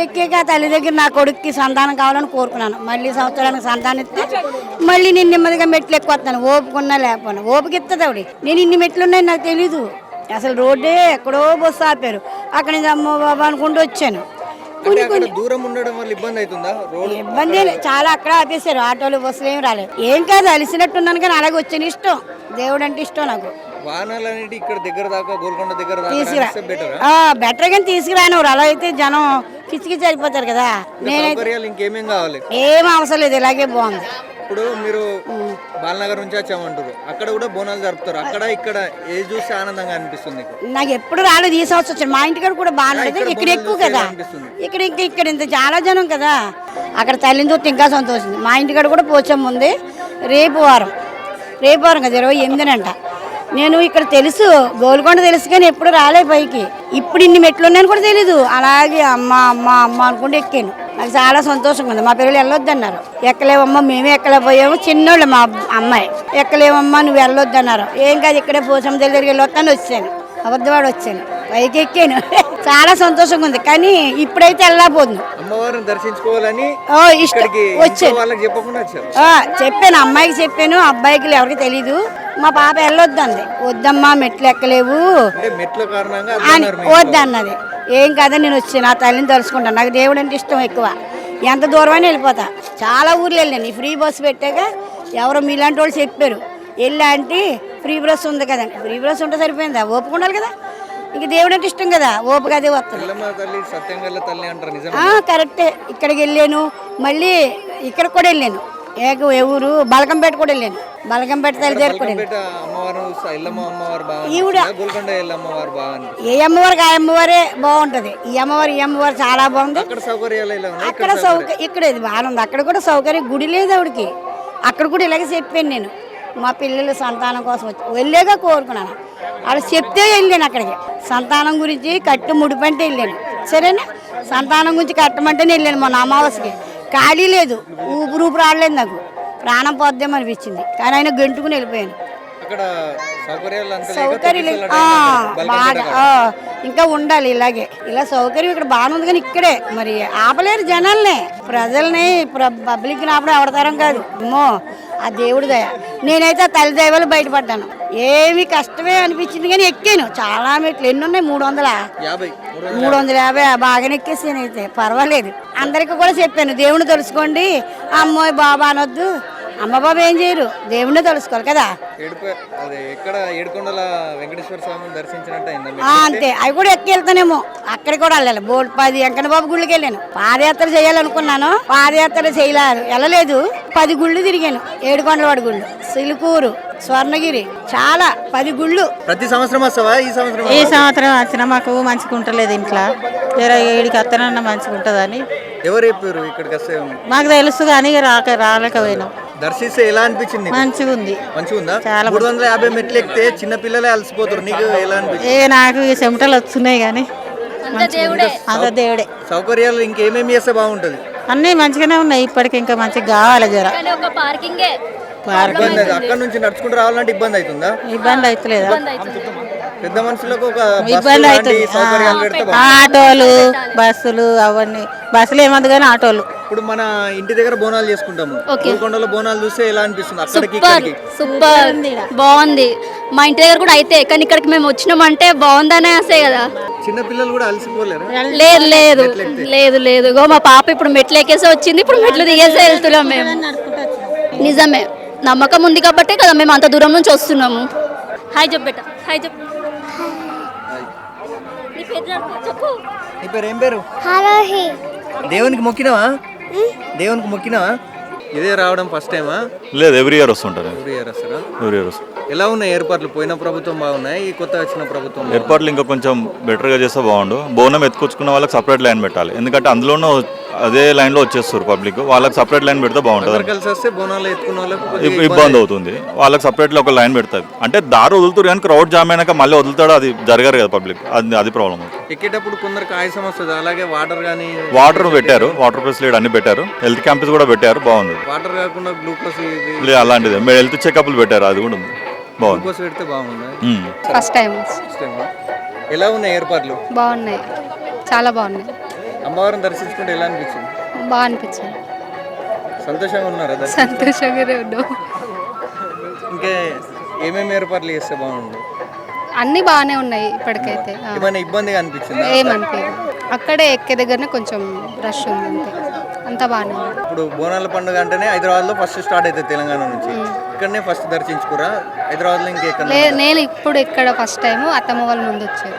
ఎక్కాక తల్లి దగ్గర నా కొడుక్కి సంతానం కావాలని కోరుకున్నాను. మళ్ళీ సంవత్సరానికి సంతానం ఇస్తే మళ్ళీ నేను నెమ్మదిగా మెట్లు ఎక్కువస్తాను. ఓపుకున్నా లేకపోయినా ఓపిక ఇస్తుంది ఆవిడ. నేను ఇన్ని మెట్లు ఉన్నాయి నాకు తెలీదు. అసలు రోడ్డే ఎక్కడో బస్సు ఆపారు. అక్కడి నుంచి అమ్మ బాబా అనుకుంటూ వచ్చాను. దూరం ఉండడం వల్ల ఇబ్బంది అవుతుందా? ఇబ్బంది చాలా అక్కడ ఆపేశారు. ఆటోలు బస్సులు ఏమి రాలేదు. ఏం కాదు, అలిసినట్టున్నాను కానీ అలాగే వచ్చాను. ఇష్టం, దేవుడు అంటే ఇష్టం నాకు. వాహనాలన్నిటి ఇక్కడ దగ్గర దాకా గోల్కొండ దగ్గర తీసుకురా బెటర్ కానీ తీసుకురాను. అలా అయితే జనం కిచ్చికిచ్చి అయిపోతారు కదా. నేనైతే ఇంకేమేం కావాలి? ఏం అవసరం లేదు, ఇలాగే బాగుంది. ఇప్పుడు మీరు బాలనగర్ నుంచి వచ్చామంటారు, అక్కడ కూడా బోనాలు జరుపుతారు. అక్కడ ఇక్కడ ఏది చూస్తే ఆనందంగా అనిపిస్తుంది? నాకు ఎప్పుడు రాలేదు, ఈ సంవత్సరం వచ్చాను. మా ఇంటికాడ కూడా బాగుంటుంది. ఇక్కడ ఎక్కువ కదా, ఇక్కడ ఇంత చాలా జనం కదా. అక్కడ తల్లిని చూస్తే ఇంకా సంతోషం. మా ఇంటికాడ కూడా పోచమ్మ ఉంది. రేపు వారం కదా 28నంట. నేను ఇక్కడ తెలుసు, గోల్కొండ తెలుసు కానీ ఎప్పుడు రాలే పైకి. ఇప్పుడు ఇన్ని మెట్లు ఉన్నాయని కూడా తెలీదు. అలాగే అమ్మ అమ్మ అమ్మ అనుకుంటే ఎక్కాను. నాకు చాలా సంతోషంగా ఉంది. మా పిల్లలు వెళ్ళొద్దన్నారు. ఎక్కలేవమ్మా, మేమే ఎక్కలేకపోయాము. చిన్నోళ్ళు మా అమ్మాయి ఎక్కలేవమ్మా నువ్వు వెళ్ళొద్దన్నారు. ఏం కాదు ఇక్కడే పోసమ్మ దగ్గరికి వెళ్ళొద్దని వచ్చాను. అబద్ధవాడు వచ్చాను, పైకి ఎక్కాను. చాలా సంతోషంగా ఉంది. కానీ ఇప్పుడైతే వెళ్ళకపోతుంది. అమ్మవారిని దర్శించుకోవాలని చెప్పాను, అమ్మాయికి చెప్పాను, అబ్బాయికి ఎవరికి తెలీదు. మా పాప వెళ్ళొద్దంది. వద్దమ్మా మెట్లు ఎక్కలేవు అని వద్దన్నది. ఏం కాదని నేను వచ్చాను. నా తల్లిని తలుచుకుంటాను. నాకు దేవుడు అంటే ఇష్టం ఎక్కువ. ఎంత దూరమైనా వెళ్ళిపోతా. చాలా ఊర్లు వెళ్ళాను. ఈ ఫ్రీ బస్సు పెట్టాక ఎవరో మీలాంటి వాళ్ళు చెప్పారు వెళ్ళా అంటే ఫ్రీ బస్ ఉంది కదండి. ఫ్రీ బస్ ఉంటే సరిపోయిందా? ఓపిక ఉండాలి కదా. ఇంక దేవుడు అంటే ఇష్టం కదా, ఓపిక అదే వస్తుంది. కరెక్టే. ఇక్కడికి వెళ్ళాను, మళ్ళీ ఇక్కడ కూడా వెళ్ళాను. ఊరు బలకంపేట కూడా వెళ్ళాను. బలకంపేట తల్లి దగ్గర కూడా ఈవిడ ఏ అమ్మవారికి ఆ అమ్మవారే బాగుంటది. ఈ అమ్మవారు చాలా బాగుంది. అక్కడ ఇక్కడ ఇది బాగుంది. అక్కడ కూడా సౌకర్యం. గుడి లేదు ఆవిడకి. అక్కడ కూడా ఇలాగే చెప్పాను నేను. మా పిల్లలు సంతానం కోసం వెళ్ళాక కోరుకున్నాను. వాళ్ళు చెప్తే వెళ్ళాను అక్కడికి. సంతానం గురించి కట్టు ముడిపంటే వెళ్ళాను. సరేనా, సంతానం గురించి కట్టమంటేనే వెళ్ళాను. మొన్న అమావాస్యకి ఖాళీ లేదు, ఊపు రాలేదు. నాకు ప్రాణం పోద్దేమో అనిపించింది. కానీ ఆయన గంటుకుని వెళ్ళిపోయాను. సౌకర్యం బాగా ఇంకా ఉండాలి. ఇలాగే ఇలా సౌకర్యం ఇక్కడ బాగుంది. కానీ ఇక్కడే మరి ఆపలేరు జనాల్ని, ప్రజల్ని, పబ్లిక్ని ఆపడం అవడతారం కాదు. అమ్మో ఆ దేవుడి దయ. నేనైతే ఆ తల్లి దైవాలు బయటపడ్డాను. ఏమి కష్టమే అనిపించింది కానీ ఎక్కాను. చాలా మెట్లు ఎన్ని ఉన్నాయి? 350 బాగానే ఎక్కేసాను. అయితే పర్వాలేదు. అందరికీ కూడా చెప్పాను దేవుడిని తెలుసుకోండి, అమ్మోయ్ బాబా అనొద్దు. అమ్మ బాబా ఏం చేయరు, దేవుడిని తెలుసుకోవాలి కదా. అంతే. అవి కూడా ఎక్కి వెళ్తానేమో. అక్కడికి కూడా వెళ్ళాలి. బోల్డ్ 10 వెంకన్న బాబు గుళ్ళకి వెళ్ళాను. పాదయాత్ర చేయాలనుకున్నాను, పాదయాత్ర వెళ్ళలేదు. 10 గుళ్ళు తిరిగాను. ఏడుకొండలవాడి గుళ్ళు, సిలుకూరు, స్వర్ణగిరి, చాలా 10 గుళ్ళు. ప్రతి సంవత్సరం వస్తావా? ఈ సంవత్సరం వచ్చినా మాకు మంచిగా ఉంటలేదు ఇంట్లో. ఏడికి అత్తనన్నా మంచిగా ఉంటుందని ఎవరు చెప్పారు ఇక్కడికి వస్తే? మాకు తెలుసు కానీ రాలేకపోయినాం. దర్శిస్తే ఎలా అనిపించింది? మంచిగా ఉంది. మంచిగా చాలా. 350 మెట్లు ఎక్కితే చిన్న పిల్లలే అలసిపోతారు. నీకు ఎలా అనిపించింది? నాకు చెమటలు వస్తున్నాయి కానీ అంత దేవుడే. సౌకర్యాలు ఇంకేమేమి చేస్తే బాగుంటది? అన్నీ మంచిగానే ఉన్నాయి. ఇప్పటికి ఇంకా మంచిగా కావాలి. జర అక్కడ నుంచి నడుచుకుంటూ రావాలంటే ఇబ్బంది అవుతుందా? ఇబ్బంది అవుతలేదా? పెద్ద మనుషులకు ఇబ్బంది అవుతుంది. ఆటోలు, బస్సులు, అవన్నీ. బస్సులు ఏమంది కానీ ఆటోలు. ఇప్పుడు మన ఇంటి దగ్గర బోనాలు చేసుకుంటాము. గోల్కొండలో బోనాలు చూస్తే ఎలా అనిపిస్తుంది? సూపర్ బాగుంది. మా ఇంటి దగ్గర కూడా అయితే, కానీ ఇక్కడికి మేము వచ్చినామంటే బాగుందనే వస్తాయి కదా. చిన్న పిల్లలు కూడా అలసిపోలేరు? లేదు. మా పాప ఇప్పుడు మెట్లు ఎక్కేసి వచ్చింది. ఇప్పుడు మెట్లు దిగేసే వెళ్తున్నాం మేము. నిజమే, నమ్మకం ఉంది కాబట్టి కదా మేము అంత దూరం నుంచి వస్తున్నాము. హాయ్ చెప్పు బేట, హాయ్ చెప్పు. నీ పేరు ఏం పేరు? దేవునికి మొక్కినావా? ఇదే రావడం ఫస్ట్ టైమా? లేదు, ఎవ్రీ ఇయర్ వస్తుంటారు. ఎవ్రీ ఇయర్ వస్తారా? ఎవ్రీ ఇయర్ వస్తారు. ఎలా ఉన్నాయి ఏర్పాట్లు? పోయిన ప్రభుత్వం బాగున్నాయి, ఈ కొత్త వచ్చిన ప్రభుత్వం ఏర్పాట్లు ఇంకా కొంచెం బెటర్గా చేస్తే బాగుండు. బోనం ఎత్తుకొచ్చుకున్న వాళ్ళకి సపరేట్ లైన్ పెట్టాలి. ఎందుకంటే అందులోనూ అదే లైన్లో వచ్చేస్తారు పబ్లిక్. వాళ్ళకి సపరేట్ లైన్ పెడితే బాగుంటుంది. కలిసి వస్తే బోనాలు ఎత్తుకున్న వాళ్ళకి ఇబ్బంది అవుతుంది. వాళ్ళకి సపరేట్లో ఒక లైన్ పెడతారు. అంటే దారి వదులుతారు కానీ క్రౌడ్ జామ్ అయినాక మళ్ళీ వదులుతాడు, అది జరగారు కదా పబ్లిక్. అది ప్రాబ్లం. ఎక్కేటప్పుడు కొందరికి ఆయాసం వస్తుంది. అలాగే వాటర్ పెట్టారు, వాటర్ ఫెసిలిటీ అన్ని పెట్టారు. హెల్త్ క్యాంప్స్ కూడా పెట్టారు, బాగుంది. వాటర్ కాకుండా గ్లూకోజ్ అలాంటిది హెల్త్ చెకప్లు పెట్టారు, అది కూడా ఉంది, బాగుంది. పెడితే బాగుంది. First time. ఎలా ఉన్నాయి ఏర్పాట్లు? బాగున్నాయి, చాలా బాగున్నాయి. అమ్మవారిని దర్శించుకుంటే ఎలా అనిపించింది? బాగా అనిపించింది. సంతోషంగా ఉన్నారా సంతోషంగానే ఉన్నాం. ఇంకా ఏమేమి ఏర్పాట్లు చేస్తే బాగుండు? అన్నీ బాగానే ఉన్నాయి ఇప్పటికైతే. ఏమైనా ఇబ్బందిగా అనిపించింది? ఏమనిపించదు. అక్కడే ఎక్కే దగ్గరనే కొంచెం రష్ ఉంది అంతే, అంతా బాగానే ఉంది. ఇప్పుడు బోనాల పండుగ అంటేనే హైదరాబాద్లో ఫస్ట్ స్టార్ట్ అవుతుంది తెలంగాణ నుంచి. ఇక్కడనే ఫస్ట్ దర్శించుకురా? హైదరాబాద్లో ఇంకెక్కడ? నేను ఇప్పుడు ఇక్కడ ఫస్ట్ టైం, అత్తమ్మ వాళ్ళ ముందు వచ్చారు.